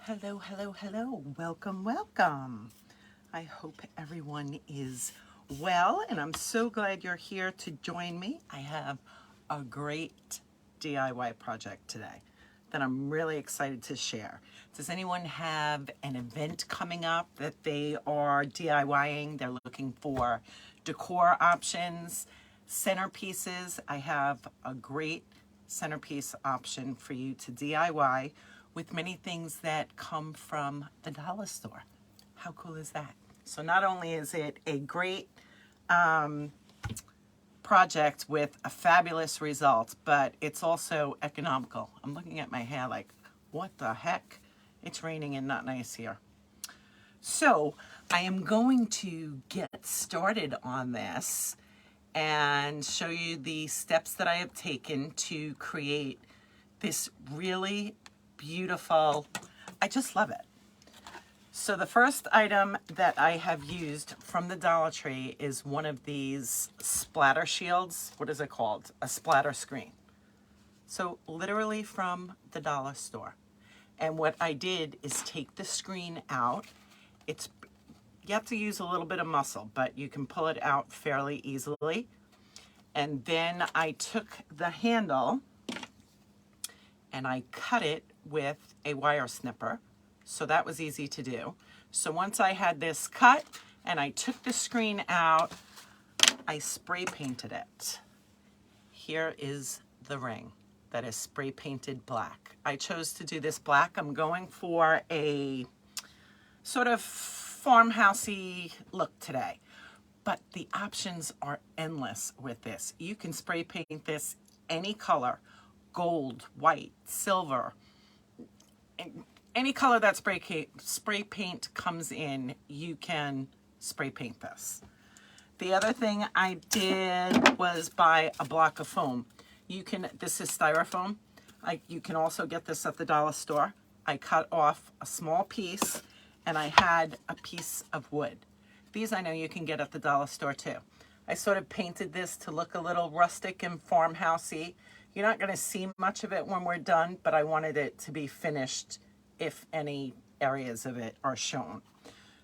Hello, hello, hello. Welcome, welcome. I hope everyone is well, and I'm so glad you're here to join me. I have a great DIY project today that I'm really excited to share. Does anyone have an event coming up that they are DIYing? They're looking for decor options, centerpieces. I have a great centerpiece option for you to DIY with many things that come from the dollar store. How cool is that? So not only is it a great project with a fabulous result, but it's also economical. I'm looking at my hair like, what the heck? It's raining and not nice here. So I am going to get started on this and show you the steps that I have taken to create this really beautiful, I just love it. So the first item that I have used from the Dollar Tree is one of these splatter shields. What is it called? A splatter screen. So literally from the dollar store. And what I did is take the screen out. You have to use a little bit of muscle, but you can pull it out fairly easily. And then I took the handle and I cut it with a wire snipper. So that was easy to do. So once I had this cut and I took the screen out, I spray painted it. Here is the ring that is spray painted black. I chose to do this black. I'm going for a sort of farmhousey look today, but the options are endless with this. You can spray paint this any color, gold, white, silver, any color that spray paint comes in, you can spray paint this. The other thing I did was buy a block of foam. This is styrofoam. You can also get this at the dollar store. I cut off a small piece and I had a piece of wood. These I know you can get at the dollar store too. I sort of painted this to look a little rustic and farmhousey. You're not going to see much of it when we're done, but I wanted it to be finished if any areas of it are shown.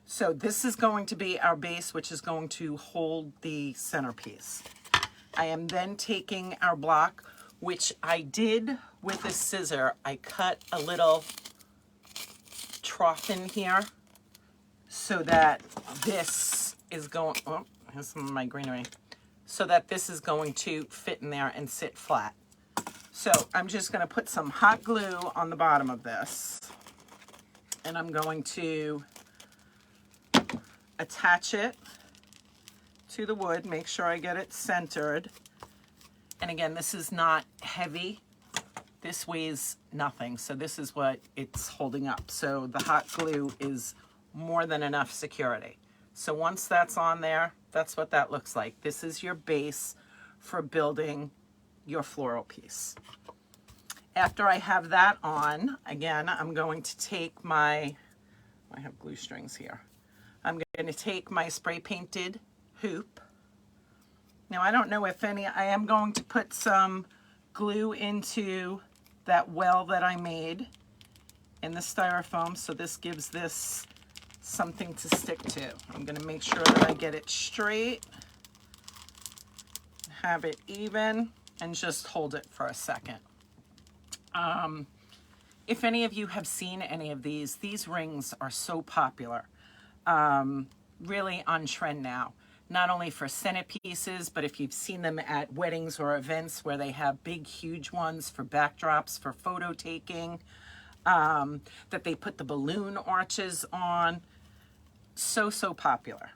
So this is going to be our base, which is going to hold the centerpiece. I am then taking our block, which I did with a scissor. I cut a little trough in here so that this is going, oh, here's some of my greenery, so that this is going to fit in there and sit flat. So I'm just going to put some hot glue on the bottom of this, and I'm going to attach it to the wood, make sure I get it centered. And again, this is not heavy. This weighs nothing, so this is what it's holding up. So the hot glue is more than enough security. So once that's on there, that's what that looks like. This is your base for building your floral piece. After I have that on, again, I'm going to take I have glue strings here. I'm going to take my spray painted hoop. Now I don't know if I am going to put some glue into that well that I made in the styrofoam, so this gives this something to stick to. I'm going to make sure that I get it straight, have it even, and just hold it for a second. If any of you have seen any of these rings are so popular, really on trend now. Not only for centerpieces, but if you've seen them at weddings or events where they have big, huge ones for backdrops, for photo taking, that they put the balloon arches on. So popular.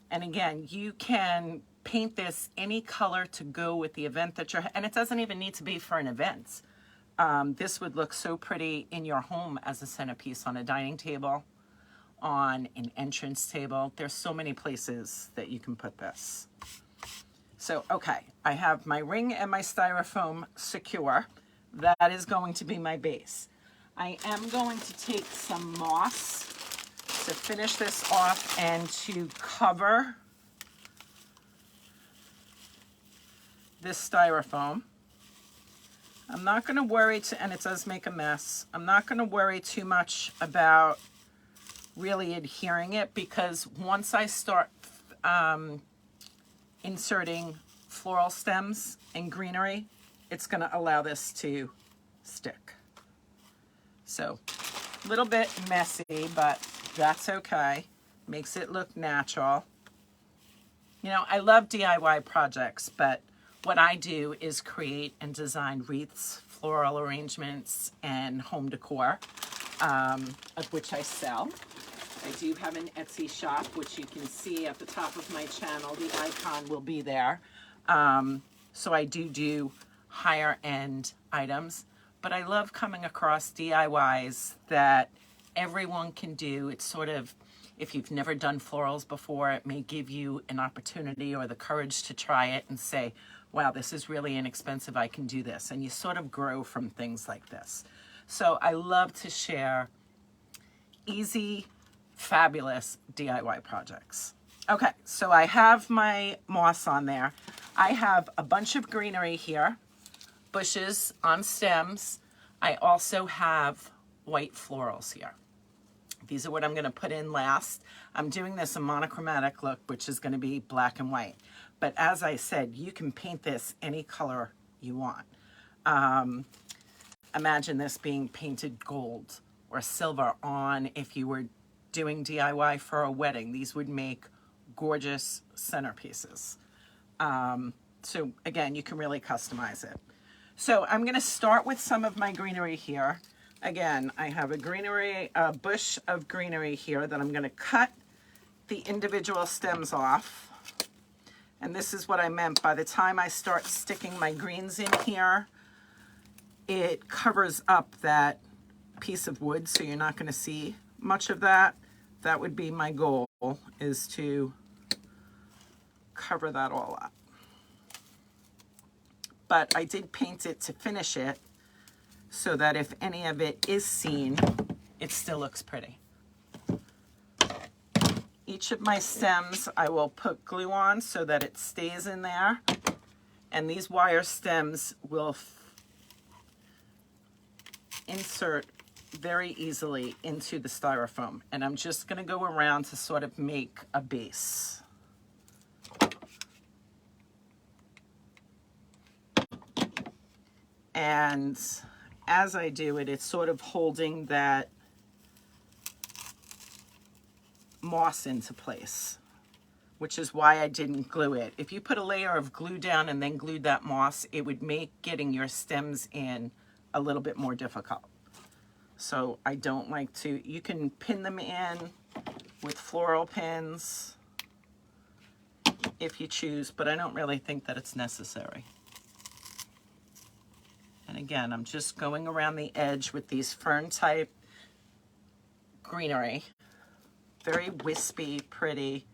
And again, you can paint this any color to go with the event that and it doesn't even need to be for an event. This would look so pretty in your home as a centerpiece on a dining table, on an entrance table. There's so many places that you can put this. So, okay, I have my ring and my styrofoam secure. That is going to be my base. I am going to take some moss to finish this off and to cover this styrofoam. I'm not going to worry, and it does make a mess. I'm not going to worry too much about really adhering it, because once I start inserting floral stems and greenery, it's going to allow this to stick. So a little bit messy, but that's okay. Makes it look natural. You know, I love DIY projects, but what I do is create and design wreaths, floral arrangements, and home decor, of which I sell. I do have an Etsy shop, which you can see at the top of my channel. The icon will be there. So I do higher end items, but I love coming across DIYs that everyone can do. It's sort of, if you've never done florals before, it may give you an opportunity or the courage to try it and say, wow, this is really inexpensive, I can do this. And you sort of grow from things like this. So I love to share easy, fabulous DIY projects. Okay, so I have my moss on there. I have a bunch of greenery here, bushes on stems. I also have white florals here. These are what I'm going to put in last. I'm doing this a monochromatic look, which is going to be black and white. But as I said, you can paint this any color you want. Imagine this being painted gold or silver on if you were doing DIY for a wedding. These would make gorgeous centerpieces. So again, you can really customize it. So I'm going to start with some of my greenery here. Again, I have a bush of greenery here that I'm going to cut the individual stems off. And this is what I meant. By the time I start sticking my greens in here, it covers up that piece of wood, so you're not going to see much of that. That would be my goal, is to cover that all up. But I did paint it to finish it so that if any of it is seen, it still looks pretty. Each of my stems I will put glue on so that it stays in there. And these wire stems will insert very easily into the styrofoam. And I'm just going to go around to sort of make a base. And as I do it, it's sort of holding that moss into place, which is why I didn't glue it. If you put a layer of glue down and then glued that moss, it would make getting your stems in a little bit more difficult. So I don't like to, you can pin them in with floral pins if you choose, but I don't really think that it's necessary. And again, I'm just going around the edge with these fern type greenery. Very wispy, pretty.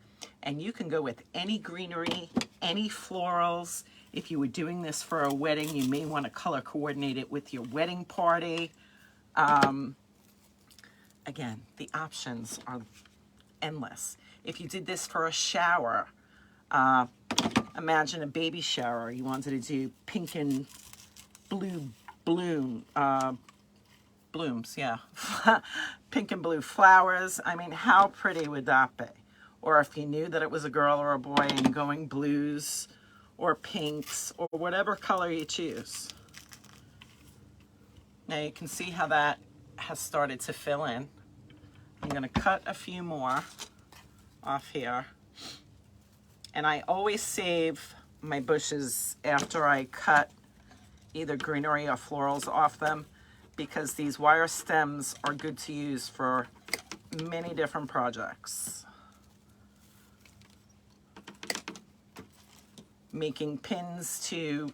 And you can go with any greenery, any florals. If you were doing this for a wedding, you may want to color coordinate it with your wedding party. Again, the options are endless. If you did this for a shower, imagine a baby shower. You wanted to do pink and blue blooms, yeah. Pink and blue flowers. I mean, how pretty would that be? Or if you knew that it was a girl or a boy and going blues or pinks or whatever color you choose. Now you can see how that has started to fill in. I'm going to cut a few more off here. And I always save my bushes after I cut either greenery or florals off them, because these wire stems are good to use for many different projects. Making pins to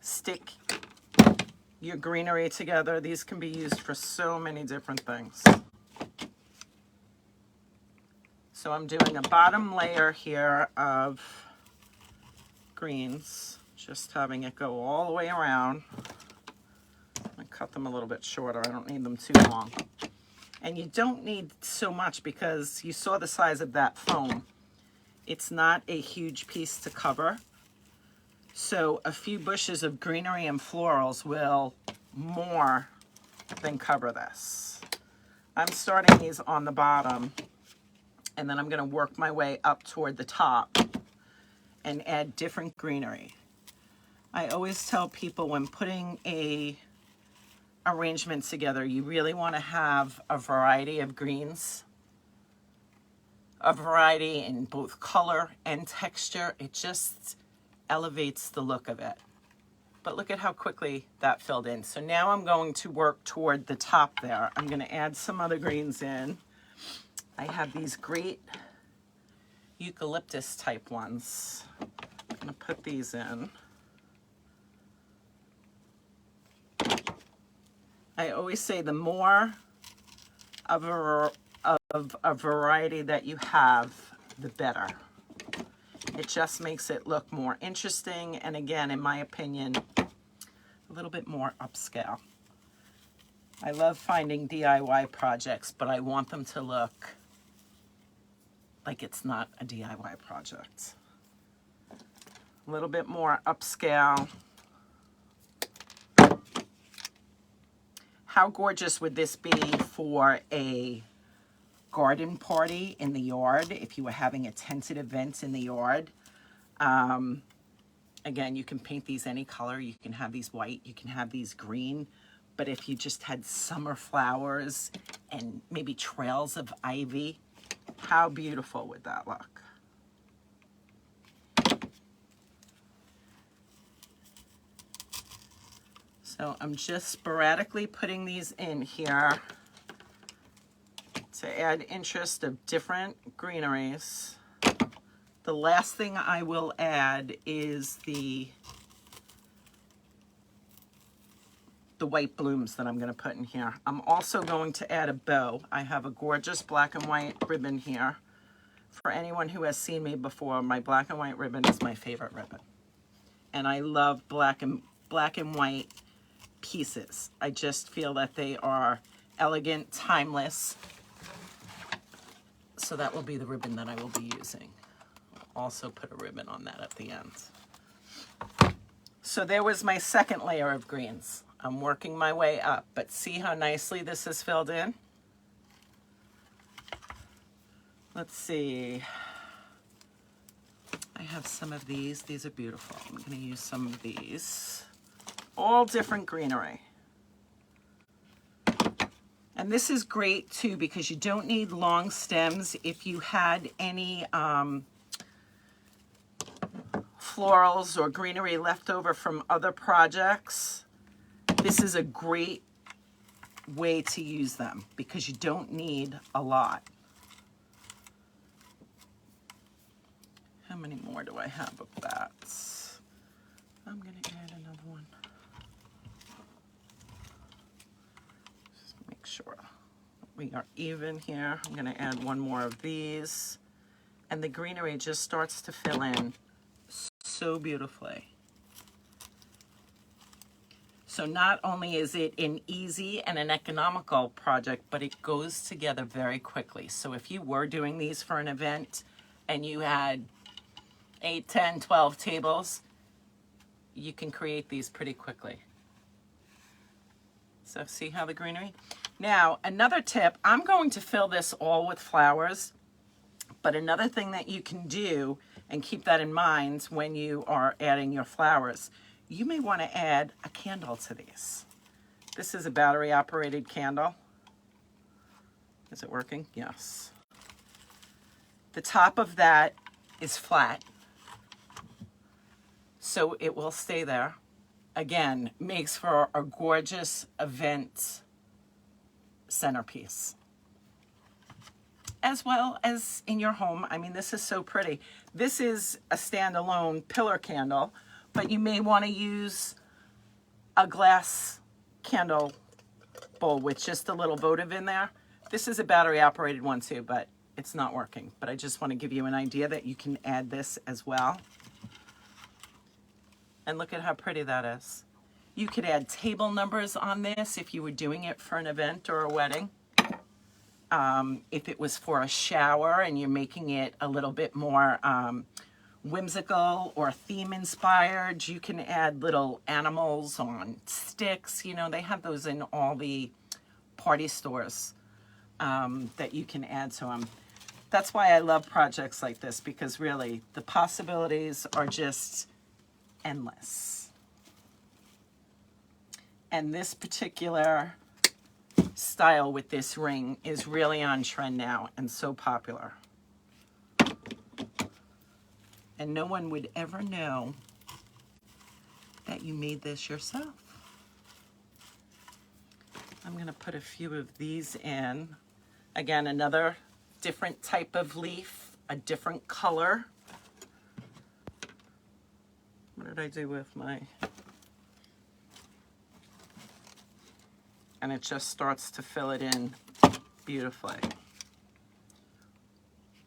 stick your greenery together. These can be used for so many different things. So I'm doing a bottom layer here of greens, just having it go all the way around. I cut them a little bit shorter. I don't need them too long. And you don't need so much because you saw the size of that foam. It's not a huge piece to cover. So a few bushes of greenery and florals will more than cover this. I'm starting these on the bottom, and then I'm going to work my way up toward the top and add different greenery. I always tell people when putting a arrangement together, you really want to have a variety of greens, a variety in both color and texture. It just elevates the look of it. But look at how quickly that filled in. So now I'm going to work toward the top there. I'm going to add some other greens in. I have these great eucalyptus type ones. I'm going to put these in. I always say the more of a variety that you have, the better. It just makes it look more interesting, and again, in my opinion, a little bit more upscale. I love finding DIY projects, but I want them to look like it's not a DIY project. A little bit more upscale. How gorgeous would this be for a garden party in the yard, if you were having a tented event in the yard? Again, you can paint these any color. You can have these white, you can have these green, but if you just had summer flowers and maybe trails of ivy, how beautiful would that look? So I'm just sporadically putting these in here to add interest of different greeneries. The last thing I will add is the white blooms that I'm going to put in here. I'm also going to add a bow. I have a gorgeous black and white ribbon here. For anyone who has seen me before, my black and white ribbon is my favorite ribbon. And I love black and white pieces. I just feel that they are elegant, timeless. So that will be the ribbon that I will be using. I'll also put a ribbon on that at the end. So there was my second layer of greens. I'm working my way up, but see how nicely this is filled in? Let's see. I have some of these. These are beautiful. I'm going to use some of these. All different greenery. And this is great too because you don't need long stems. If you had any florals or greenery left over from other projects, this is a great way to use them because you don't need a lot. How many more do I have of that? I'm going to add another one. Just make sure we are even here. I'm going to add one more of these. And the greenery just starts to fill in so beautifully. So not only is it an easy and an economical project, but it goes together very quickly. So if you were doing these for an event and you had 8, 10, 12 tables, you can create these pretty quickly. So see how the greenery? Now, another tip, I'm going to fill this all with flowers, but another thing that you can do, and keep that in mind when you are adding your flowers, you may want to add a candle to these. This is a battery-operated candle. Is it working? Yes. The top of that is flat, so it will stay there. Again, makes for a gorgeous event centerpiece. As well as in your home. I mean, this is so pretty. This is a standalone pillar candle, but you may want to use a glass candle bowl with just a little votive in there. This is a battery operated one too, but it's not working. But I just want to give you an idea that you can add this as well. And look at how pretty that is. You could add table numbers on this if you were doing it for an event or a wedding. If it was for a shower and you're making it a little bit more whimsical or theme inspired. You can add little animals on sticks. You know, they have those in all the party stores that you can add to them. That's why I love projects like this, because really the possibilities are just endless. And this particular style with this ring is really on trend now and so popular. And no one would ever know that you made this yourself. I'm going to put a few of these in. Again, another different type of leaf, a different color. What did I do with my... And it just starts to fill it in beautifully.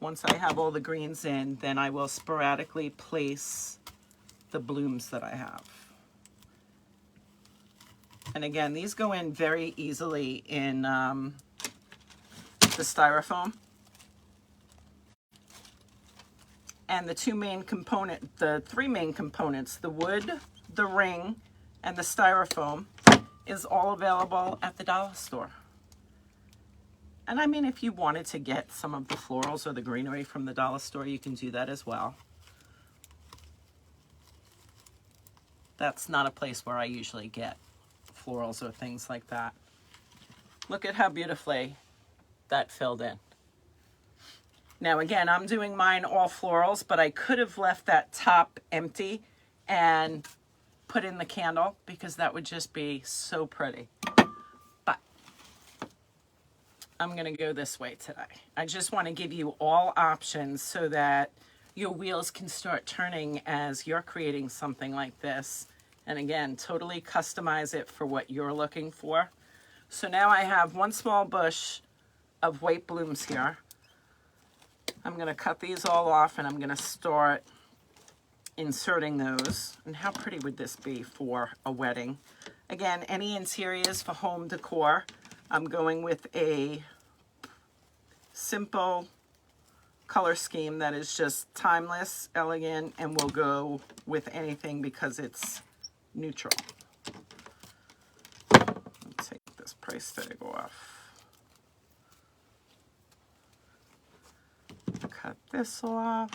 Once I have all the greens in, then I will sporadically place the blooms that I have. And again, these go in very easily in the styrofoam. And the three main components, the wood, the ring, and the styrofoam, is all available at the dollar store. And I mean, if you wanted to get some of the florals or the greenery from the dollar store, you can do that as well. That's not a place where I usually get florals or things like that. Look at how beautifully that filled in. Now again, I'm doing mine all florals, but I could have left that top empty and put in the candle, because that would just be so pretty. But I'm gonna go this way today. I just want to give you all options so that your wheels can start turning as you're creating something like this. And again, totally customize it for what you're looking for. So now I have one small bush of white blooms here. I'm gonna cut these all off and I'm gonna start inserting those. And how pretty would this be for a wedding? Again, any interiors for home decor, I'm going with a simple color scheme that is just timeless, elegant, and will go with anything because it's neutral. Let's take this price tag off. Cut this off.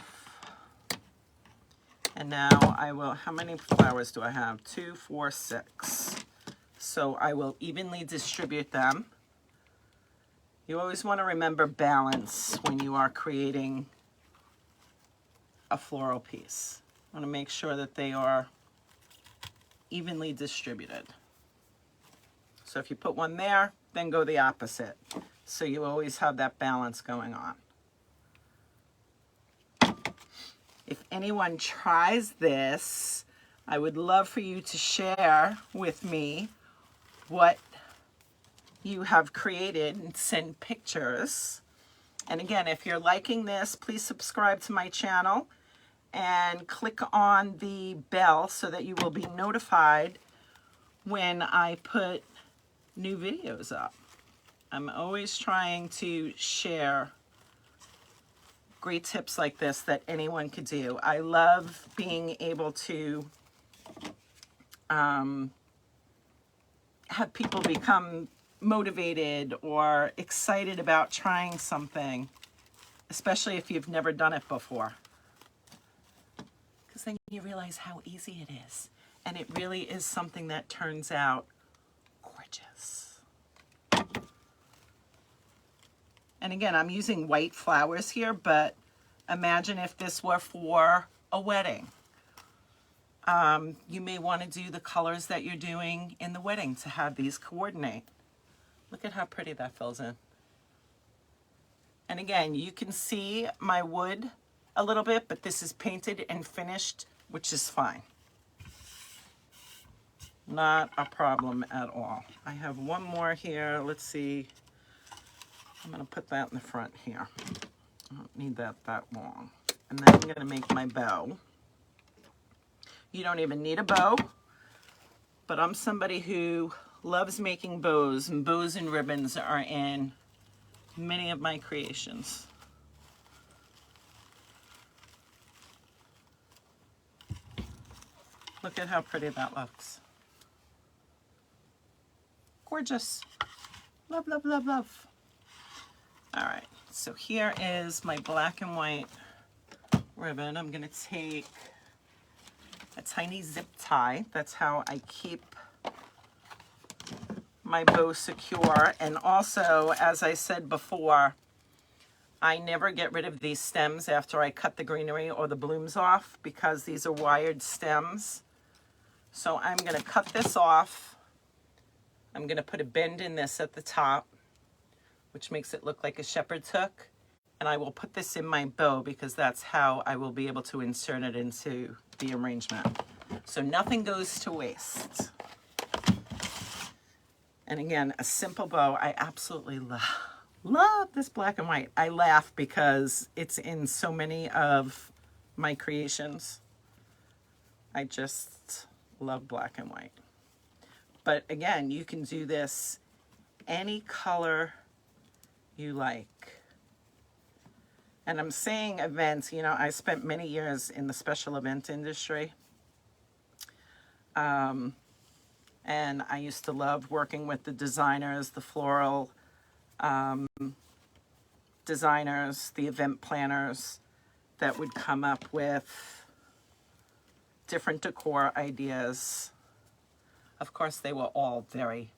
And now I will, how many flowers do I have? 2, 4, 6. So I will evenly distribute them. You always want to remember balance when you are creating a floral piece. You want to make sure that they are evenly distributed. So if you put one there, then go the opposite. So you always have that balance going on. If anyone tries this, I would love for you to share with me what you have created and send pictures. And again, if you're liking this, please subscribe to my channel and click on the bell so that you will be notified when I put new videos up. I'm always trying to share great tips like this that anyone could do. I love being able to have people become motivated or excited about trying something, especially if you've never done it before. Because then you realize how easy it is. And it really is something that turns out gorgeous. And again, I'm using white flowers here, but imagine if this were for a wedding. You may want to do the colors that you're doing in the wedding to have these coordinate. Look at how pretty that fills in. And again, you can see my wood a little bit, but this is painted and finished, which is fine. Not a problem at all. I have one more here. Let's see. I'm going to put that in the front here. I don't need that long. And then I'm going to make my bow. You don't even need a bow, but I'm somebody who loves making bows, and bows and ribbons are in many of my creations. Look at how pretty that looks. Gorgeous. Love, love, love, love. All right, so here is my black and white ribbon. I'm gonna take a tiny zip tie. That's how I keep my bow secure. And also, as I said before, I never get rid of these stems after I cut the greenery or the blooms off because these are wired stems. So I'm gonna cut this off. I'm gonna put a bend in this at the top, which makes it look like a shepherd's hook. And I will put this in my bow because that's how I will be able to insert it into the arrangement. So nothing goes to waste. And again, a simple bow. I absolutely love this black and white. I laugh because it's in so many of my creations. I just love black and white. But again, you can do this any color you like. And I'm saying events, you know, I spent many years in the special event industry. And I used to love working with the designers, the floral designers, the event planners that would come up with different decor ideas. Of course, they were all very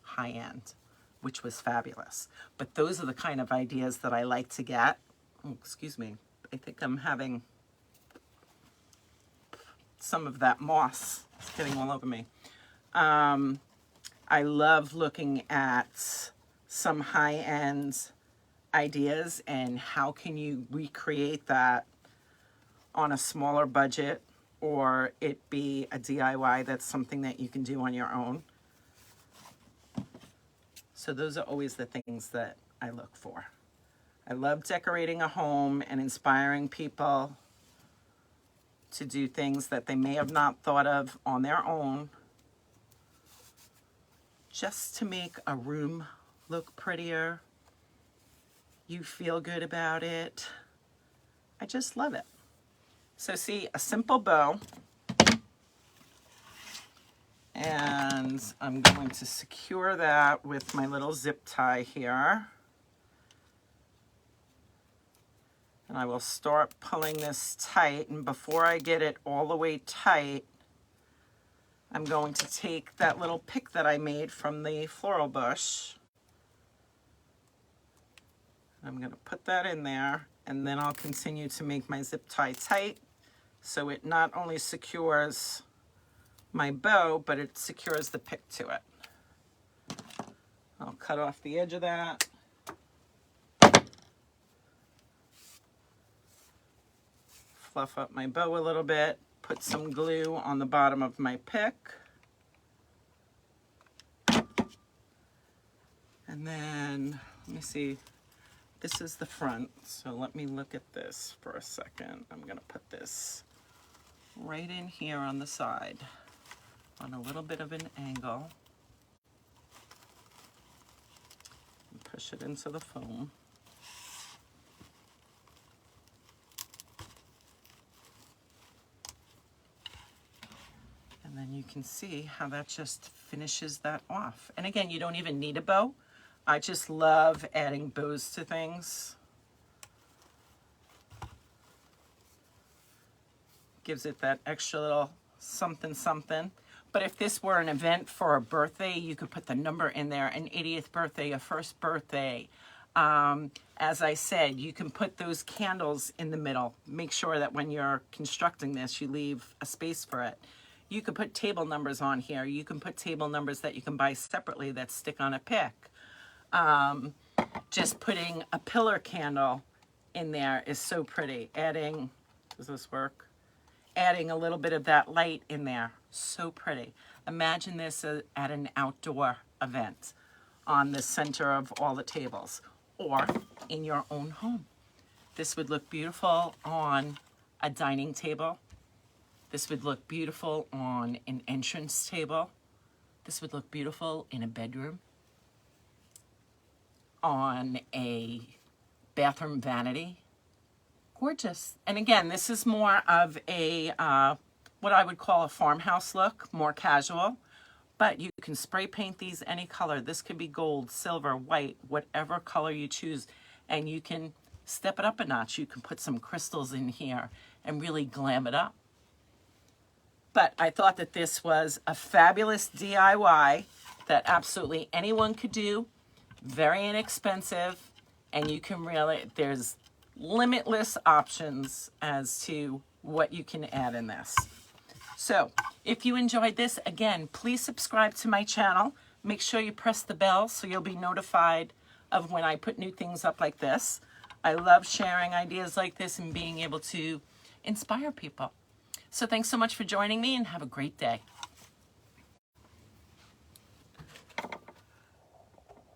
high-end, which was fabulous. But those are the kind of ideas that I like to get. Oh, excuse me. I think I'm having some of that moss. It's getting all over me. I love looking at some high-end ideas and how can you recreate that on a smaller budget, or it be a DIY that's something that you can do on your own. So those are always the things that I look for. I love decorating a home and inspiring people to do things that they may have not thought of on their own, just to make a room look prettier. You feel good about it. I just love it. So see, a simple bow. And I'm going to secure that with my little zip tie here. And I will start pulling this tight. And before I get it all the way tight, I'm going to take that little pick that I made from the floral bush. I'm going to put that in there, and then I'll continue to make my zip tie tight so it not only secures my bow, but it secures the pick to it. I'll cut off the edge of that. Fluff up my bow a little bit, put some glue on the bottom of my pick. And then, let me see, this is the front, so let me look at this for a second. I'm gonna put this right in here on the side, on a little bit of an angle. And push it into the foam. And then you can see how that just finishes that off. And again, you don't even need a bow. I just love adding bows to things. Gives it that extra little something something. But if this were an event for a birthday, you could put the number in there, an 80th birthday, a first birthday. As I said, you can put those candles in the middle. Make sure that when you're constructing this, you leave a space for it. You could put table numbers on here. You can put table numbers that you can buy separately that stick on a pick. Just putting a pillar candle in there is so pretty. Adding, does this work? Adding a little bit of that light in there, so pretty. Imagine this at an outdoor event on the center of all the tables or in your own home. This would look beautiful on a dining table. This would look beautiful on an entrance table. This would look beautiful in a bedroom, on a bathroom vanity. Gorgeous. And again, this is more of a what I would call a farmhouse look, more casual. But you can spray paint these any color. This could be gold, silver, white, whatever color you choose. And you can step it up a notch. You can put some crystals in here and really glam it up. But I thought that this was a fabulous DIY that absolutely anyone could do. Very inexpensive. And you can really, there's limitless options as to what you can add in this. So if you enjoyed this, again, please subscribe to my channel. Make sure you press the bell so you'll be notified of when I put new things up like this. I love sharing ideas like this and being able to inspire people. So thanks so much for joining me and have a great day.